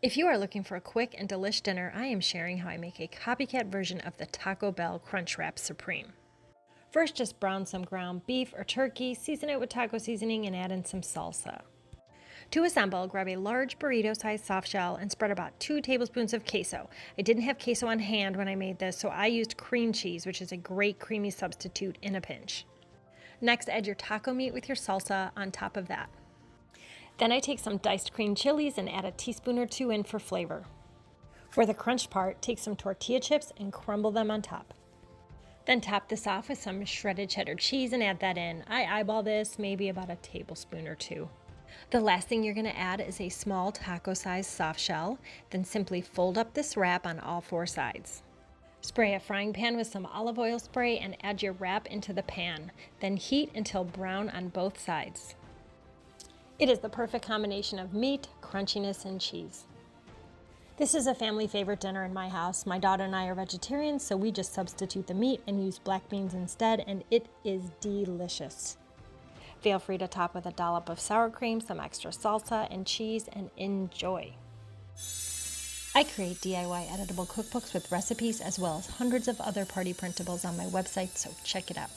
If you are looking for a quick and delish dinner, I am sharing how I make a copycat version of the Taco Bell Crunchwrap Supreme. First, just brown some ground beef or turkey, season it with taco seasoning, and add in some salsa. To assemble, grab a large burrito-sized soft shell and spread about 2 tablespoons of queso. I didn't have queso on hand when I made this, so I used cream cheese, which is a great creamy substitute in a pinch. Next, add your taco meat with your salsa on top of that. Then I take some diced green chilies and add a teaspoon or 2 in for flavor. For the crunch part, take some tortilla chips and crumble them on top. Then top this off with some shredded cheddar cheese and add that in. I eyeball this, maybe about a tablespoon or 2. The last thing you're going to add is a small taco-sized soft shell. Then simply fold up this wrap on all 4 sides. Spray a frying pan with some olive oil spray and add your wrap into the pan. Then heat until brown on both sides. It is the perfect combination of meat, crunchiness, and cheese. This is a family favorite dinner in my house. My daughter and I are vegetarians, so we just substitute the meat and use black beans instead, and it is delicious. Feel free to top with a dollop of sour cream, some extra salsa, and cheese, and enjoy. I create DIY editable cookbooks with recipes as well as hundreds of other party printables on my website, so check it out.